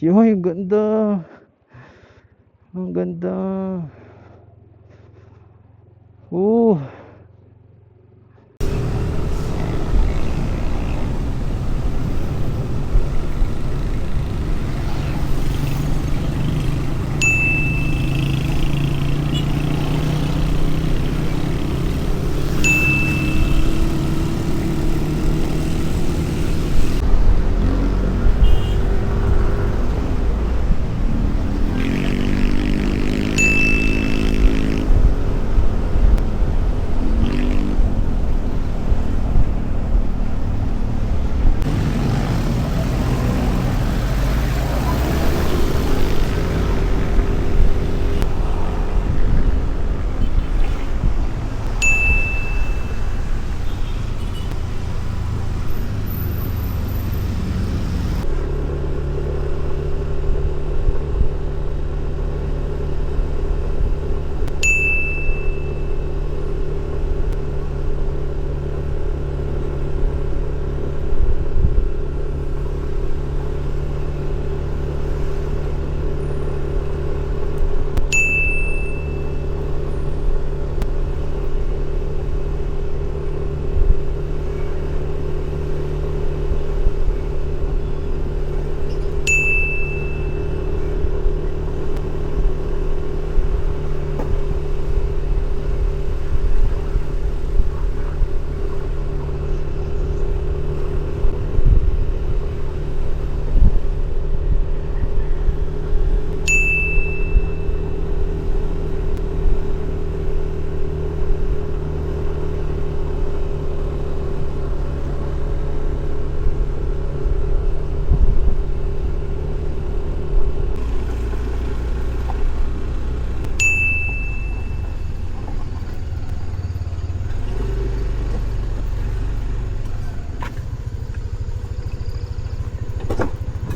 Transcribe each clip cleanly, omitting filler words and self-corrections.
Yoy, ang ganda. Ang ganda. Oh,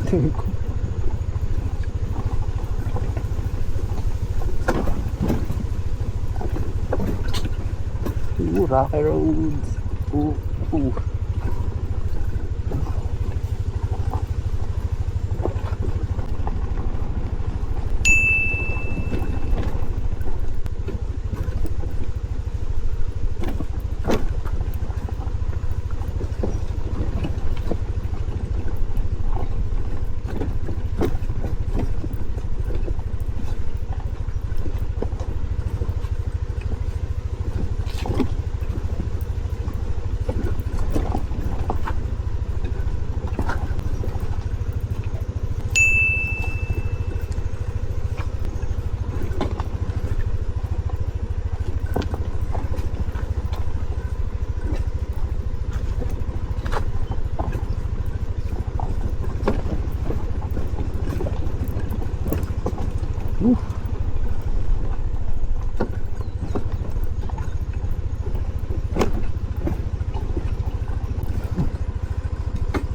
tingin ko. Rocky roads. Ooh, ooh.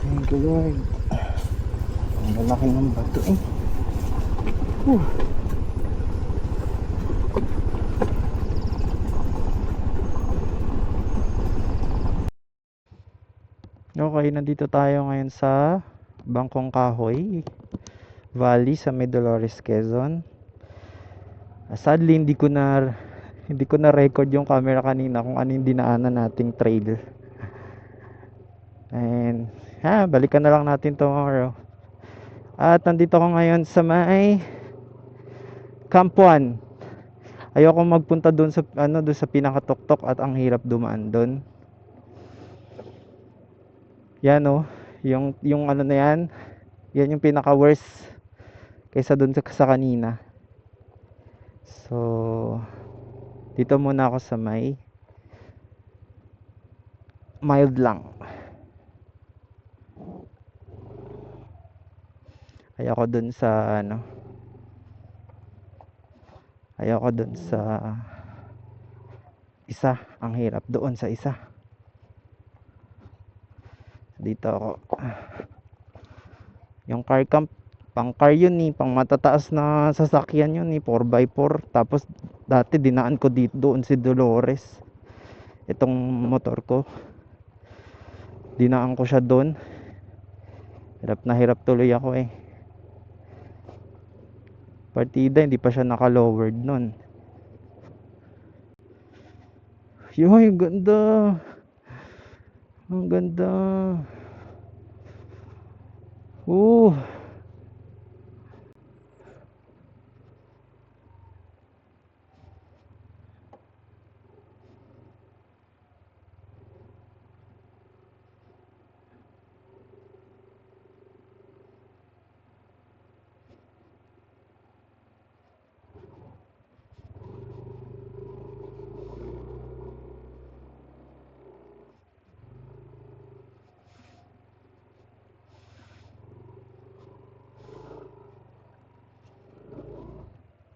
Thank you, Lord. Ang lalaki ng bato eh. Whew. Okay, nandito tayo ngayon sa Bangkong Kahoy Valley sa may Dolores, Quezon. Sadly, hindi ko na record yung camera kanina kung ano yung dinaanan nating trail. And balikan na lang natin tomorrow. At nandito ako ngayon sa may Camp 1. Ayoko magpunta doon sa pinakatuktok at ang hirap dumaan doon. Yan oh, yung ano na yan. Yan yung pinaka worst kaysa doon sa kanina. So, dito muna ako sa may mild lang. Ayoko doon sa ano. Ayoko doon sa isa, ang hirap doon sa isa. Dito ako. Yung car camp, pang car yun eh, pang matataas na sasakyan yun eh, 4x4. Tapos dati dinaan ko dito doon si Dolores. Itong motor ko. Dinaan ko siya doon. Hirap na hirap tuloy ako eh. Partida, hindi pa siya naka-lowered nun. Yoy, ganda. Ang ganda. Oh.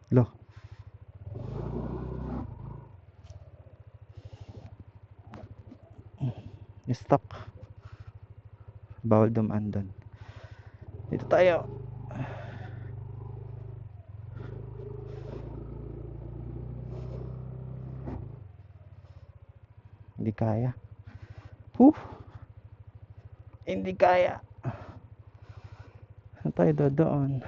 Lo. Stuck. Bawal dumaan doon. Dito tayo. Hindi kaya. Hindi kaya. Saan tayo doon?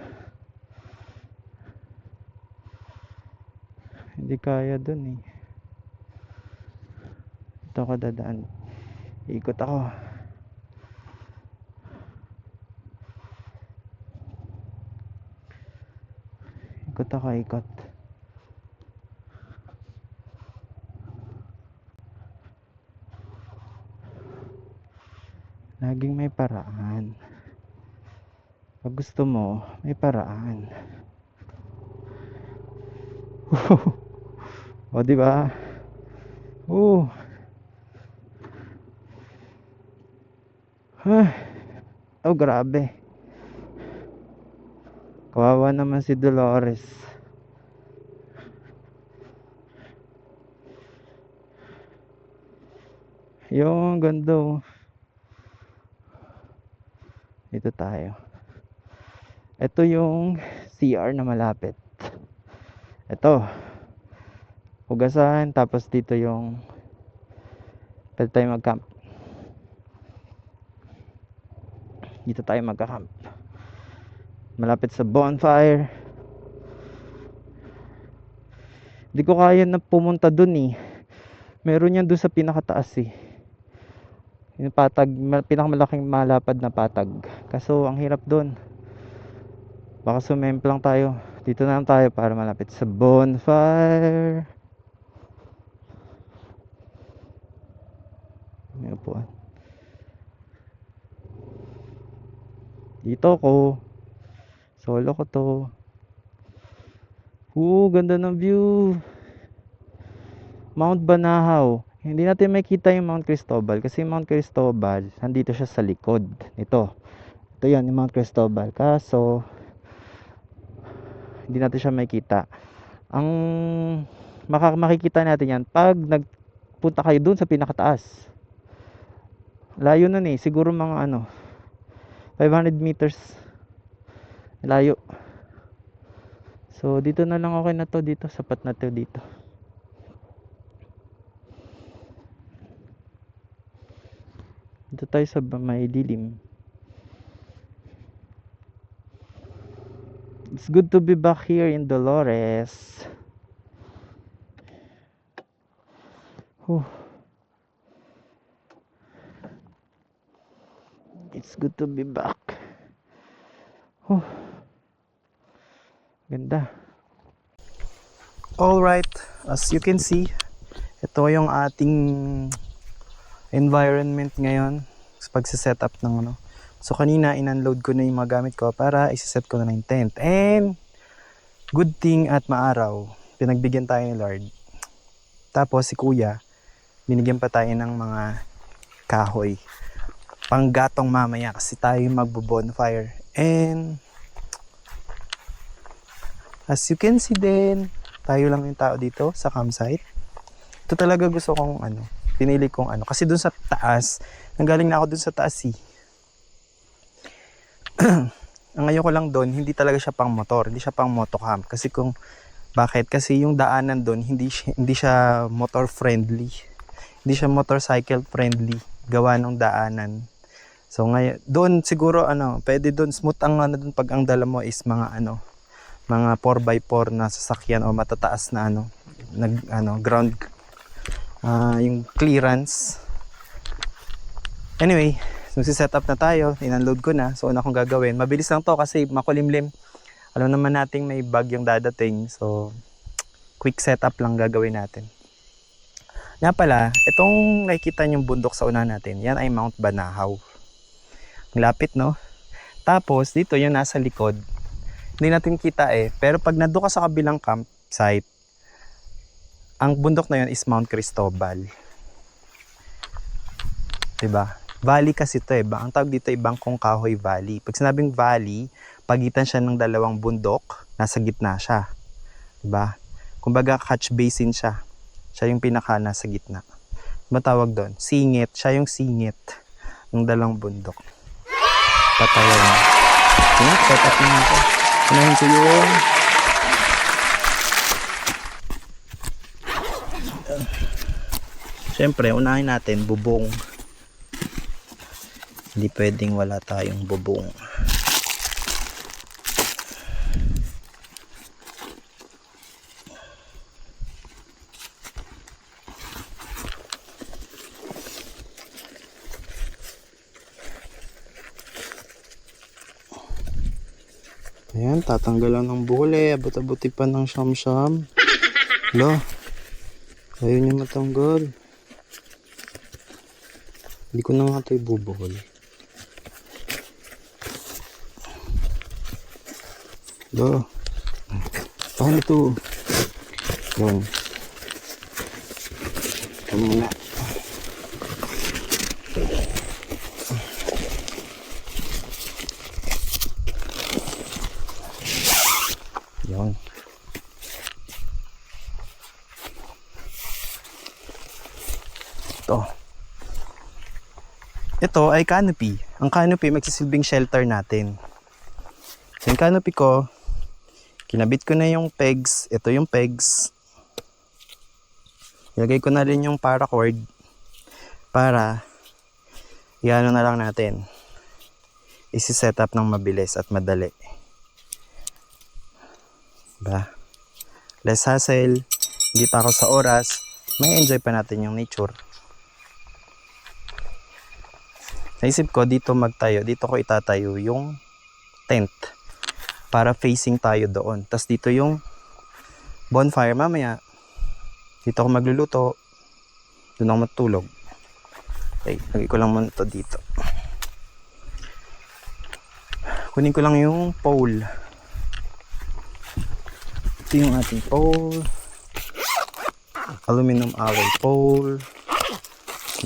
Hindi kaya doon eh. Ito ako dadaan. Ikot ako. Ikot. Laging may paraan. Pag gusto mo, may paraan. O, di ba? Oh. Oh, grabe. Kawawa naman si Dolores. Yung ganda oh. Dito tayo. Ito yung CR na malapit. Ito. Hugasan. Tapos dito yung pwede tayo mag-camp. Dito tayo magka-camp. Malapit sa bonfire. Hindi ko kaya na pumunta dun eh. Meron yan dun sa pinakataas eh. Yung patag, pinakamalaking malapad na patag. Kaso ang hirap dun. Baka sumemplang tayo. Dito na lang tayo para malapit sa bonfire. May upuan. Dito ko. Solo ko to. Ganda ng view. Mount Banahaw. Hindi natin makita yung Mount Cristobal kasi Mount Cristobal nandito siya sa likod nito. Ito yan yung Mount Cristobal. Kaso hindi natin siya makita. Ang makikita natin yan pag nagpunta kayo dun sa pinakataas. Layo nun eh. Siguro mga 500 meters. Layo. So dito na lang okay na to dito. Sapat na to dito. Dito tayo sa may dilim. It's good to be back here in Dolores. It's good to be back. Ganda. Alright, as you can see, ito yung ating environment ngayon sa pagsiset up ng So kanina in-unload ko na yung mga gamit ko para isiset ko na yung tent. And good thing at maaraw, pinagbigyan tayo ni Lord. Tapos si Kuya, binigyan pa tayo ng mga kahoy. Panggatong mamaya kasi tayo magbo-bonfire. And as you can see din, tayo lang yung tao dito sa campsite. Ito talaga gusto kong pinili kong kasi dun sa taas, nanggaling na ako dun sa taas eh. Ang ayoko lang doon, hindi talaga siya pang motor, hindi siya pang motocamp. Kasi bakit? Kasi yung daanan doon, hindi siya motor friendly. Hindi siya motorcycle friendly, gawa ng daanan. So ngayon, doon siguro pwede doon smooth ang doon pag ang dala mo is mga mga 4x4 na sasakyan o matataas na ground yung clearance. Anyway, set up na tayo, in-unload ko na. So una kong gagawin, mabilis lang to kasi makulimlim. Alam naman nating may bagyong dadating. So quick setup lang gagawin natin. Nga pala, itong nakikita niyong bundok sa una natin, yan ay Mount Banahaw. Ang lapit, no? Tapos dito yung nasa likod, hindi natin kita pero pag nandoon ka sa kabilang campsite, ang bundok na yun is Mount Cristobal. Diba? Valley kasi ito ang tawag dito ay Bangkong Kahoy Valley. Pag sinabing valley, pagitan siya ng dalawang bundok, nasa gitna siya. Diba? Kumbaga catch basin siya. Siya yung pinaka nasa gitna. Matawag doon? Singit. Siya yung singit ng dalawang bundok. Patayan. Sige, set up naman ito. Unahin ko yung siyempre, unahin natin bubong. Hindi pwedeng wala tayong bubong. Ayan, tatanggalan ng bule. Abot-abuti pa ng siyam-siyam. Hala, ayaw niya matanggal. Hindi ko na nga ito ibubuhol. Hala, paano ito? Yun. Ito muna. Yun. Ito ay canopy. Ang canopy magsisilbing shelter natin. So yung canopy ko, kinabit ko na yung pegs. Ito yung pegs. Ilagay ko na rin yung paracord para iano na lang natin. Isi-set up ng mabilis at madali. Diba? Less hassle, hindi pa ako sa oras, may enjoy pa natin yung nature. Naisip ko dito magtayo, dito ko itatayo yung tent para facing tayo doon. Tapos dito yung bonfire mamaya. Dito ako magluluto, doon ako matulog. Okay, lagay ko lang muna ito dito. Kunin ko lang yung pole. Ito yung ating pole. Aluminum alloy pole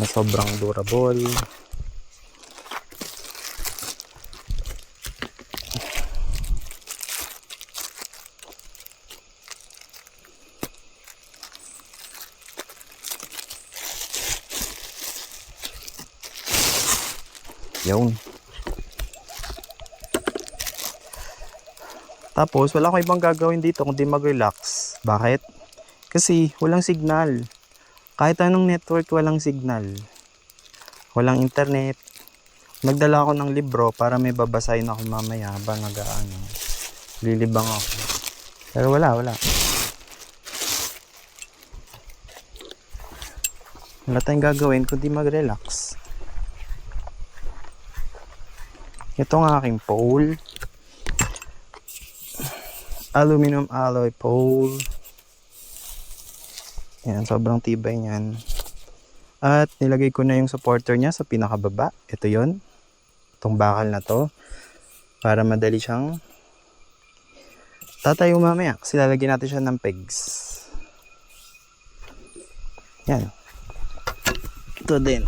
na sobrang durable. Yun. Tapos wala akong ibang gagawin dito kundi mag-relax. Bakit? Kasi walang signal. Kahit anong network, walang signal. Walang internet. Nagdala ako ng libro para may babasahin ako mamaya habang lilibang ako. Pero wala. Wala tayong gagawin kundi mag-relax. Ito ang aking pole. Aluminum alloy pole. Yan, sobrang tibay niyan. At nilagay ko na yung supporter niya sa pinakababa. Ito yon. Itong bakal na to. Para madali siyang tatayo mamaya. Kasi lalagyan natin siya ng pegs. Yan. Ito din.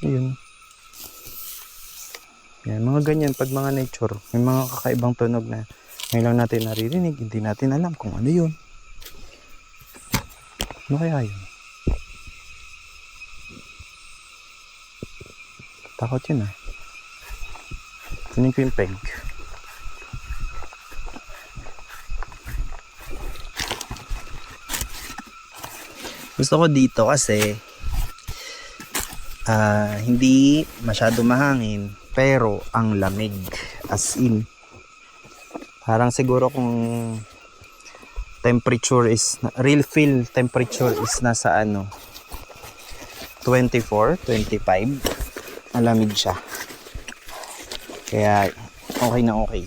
Ayun. Yan, mga ganyan pag mga nature, may mga kakaibang tunog na ngayon lang natin naririnig, hindi natin alam kung ano yun. Ano kaya yun? Takot yun ah. Kunin ko yung peg. Gusto ko dito kasi Hindi masyado mahangin, pero ang lamig. As in, parang siguro kung temperature is, real feel temperature is nasa 24, 25. Ang lamig siya. Kaya okay na okay.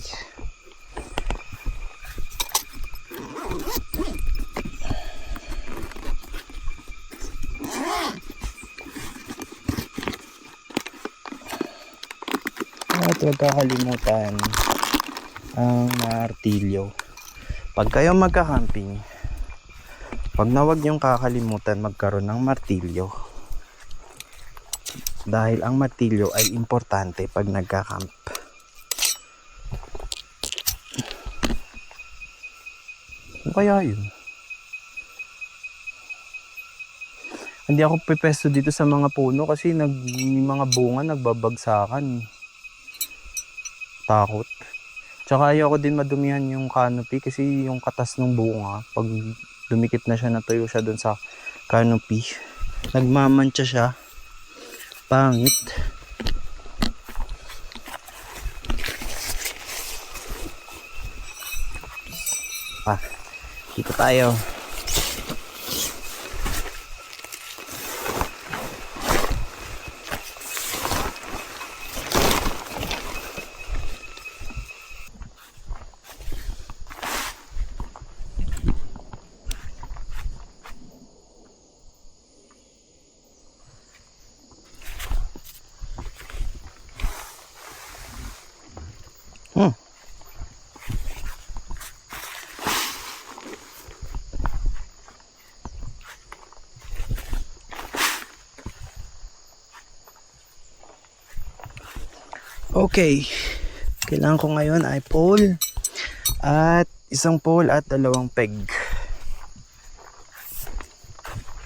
At huwag kakalimutan ang martilyo. Pag kayo magka-camping, wag na wag niyong kakalimutan magkaroon ng martilyo. Dahil ang martilyo ay importante pag nagka-camp. Ano kaya yun? Hindi ako pepesto dito sa mga puno kasi may mga bunga nagbabagsakan. Takot. Tsaka ayoko din madumihan yung canopy kasi yung katas ng bunga, pag dumikit na siya, natuyo siya dun sa canopy, nagmamantsa siya. Pangit. Dito tayo. Okay. Kailangan ko ngayon ay pole at isang pole at dalawang peg.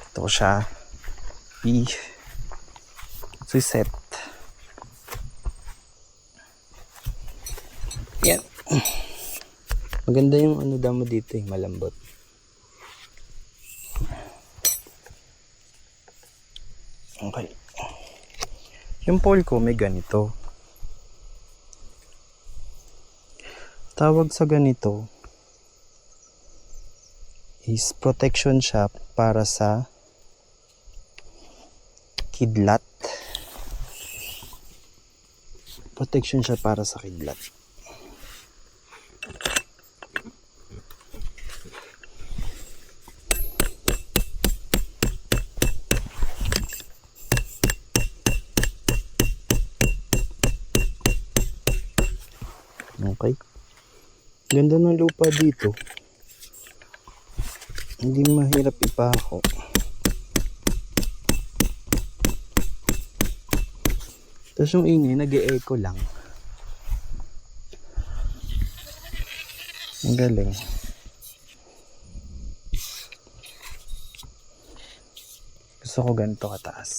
Ito siya i-set. Yan. Maganda yung damo dito, malambot. Okay. Yung pole ko may ganito. Tawag sa ganito is protection siya para sa kidlat. Protection siya para sa kidlat. Okay. Ganda ng lupa dito. Hindi mahirap ipako. Tapos yung ingay, nag-e-echo lang. Ang galing. Gusto ko ganito kataas.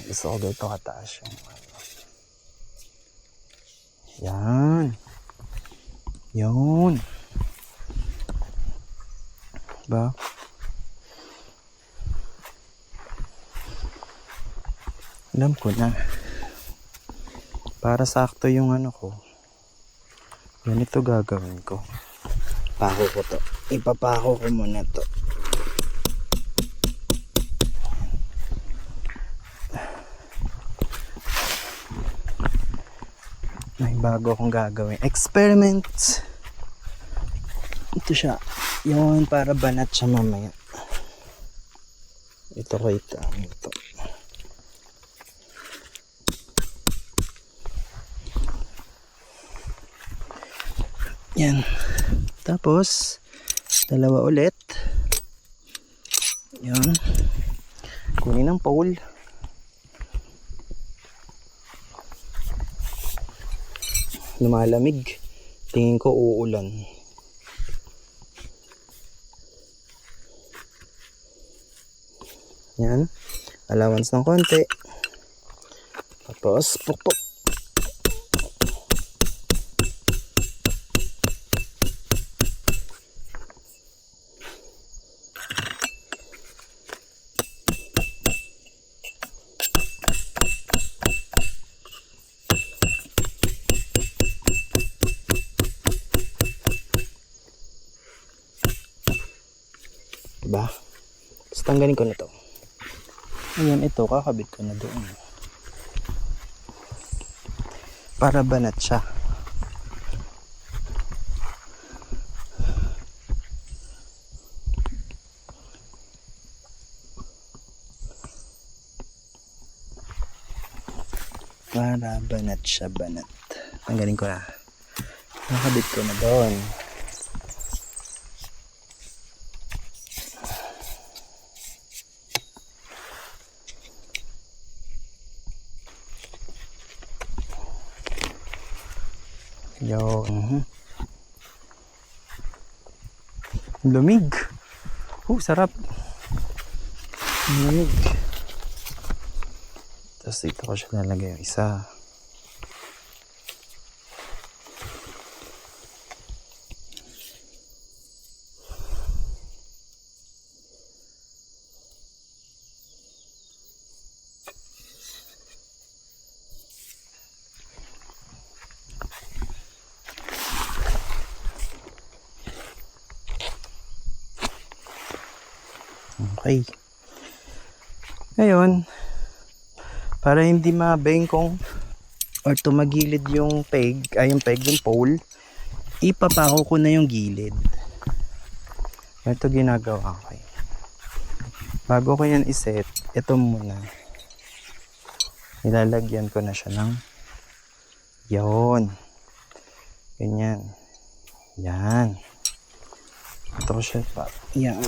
Gusto ko ganito kataas yung yan. Yun. Ba? Alam ko na. Para sakto yung ko. Ganito gagawin ko. Pako ko to. Ipapako ko muna to. May bago akong gagawin experiment. Ito siya. Yun, para banat siya mamaya. Ito ko ito. Yan. Tapos, dalawa ulit. Yan. Kunin ang pole. Lumalamig. Tingin ko uulan. Yan. Allowance ng konti. Tapos, pukpok. Tapos tanggalin ko na to. Ayan, ito, kakabit ko na doon. Para banat siya. Para banat siya, banat. Tanggalin ko na. Nakabit ko na doon. Yo. Lumig. Sarap. Lumig. Tapos dito ko siya lalagay yung isa. Okay. Ngayon, para hindi mabengkong or tumagilid yung peg, yung pole, ipapako ko na yung gilid. Ito ginagawa ko. Bago ko yan iset, ito muna. Nilalagyan ko na siya ng yun. Ganyan. Yan. Ito ko siya pa. Yan.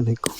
Aray ko.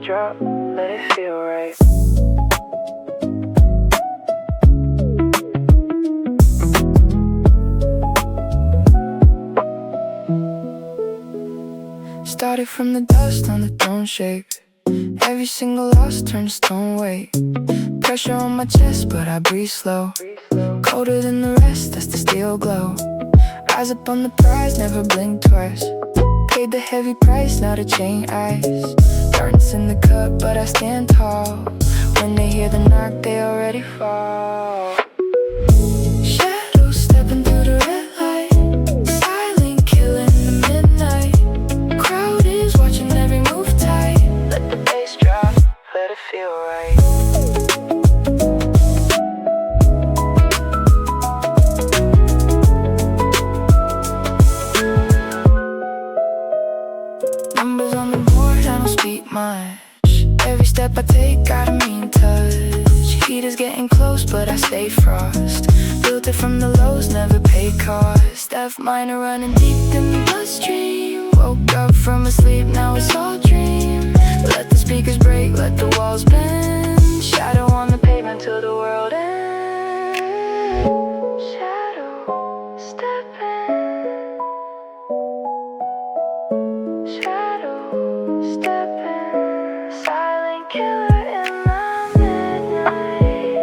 drop, let it feel right. Started from the dust on the throne shape. Every single loss turns stone weight. Pressure on my chest, but I breathe slow. Colder than the rest, that's the steel glow. Eyes up on the prize, never blink twice. Paid the heavy price, now the chain ice. Darkness in the cup, but I stand tall. When they hear the knock, they already fall. Shadows stepping through the red light. Silent killer in the midnight. Crowd is watching every move tight. Let the bass drop, let it feel right. Numbers on the board, I don't speak much. Every step I take, got a mean touch. Heat is getting close, but I stay frost. Built it from the lows, never pay cost. F minor running deep in the bloodstream. Woke up from a sleep, now it's all dream. Let the speakers break, let the walls bend. Shadow on the pavement till the world ends. Shadow, step in. Shadow, step in. Silent killer in the midnight.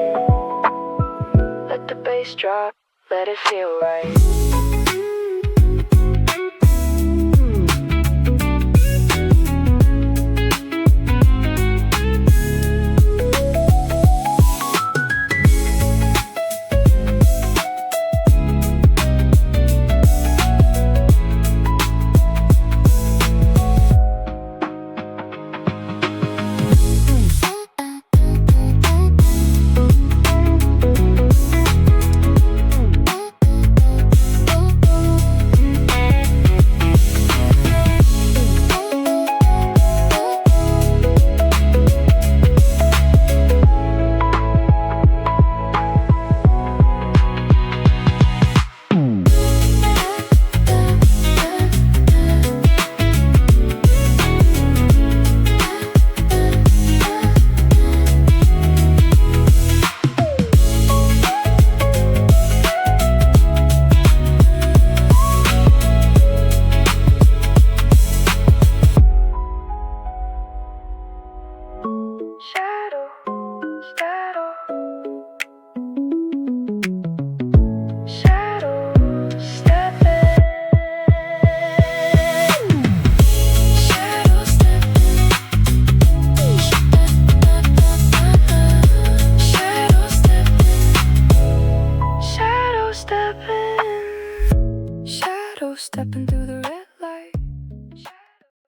Let the bass drop, let it feel right. Shadow, shadow, shadow, step in. Shadow, step in. Shadow, step in. Shadow, step in. Shadow, stepping through the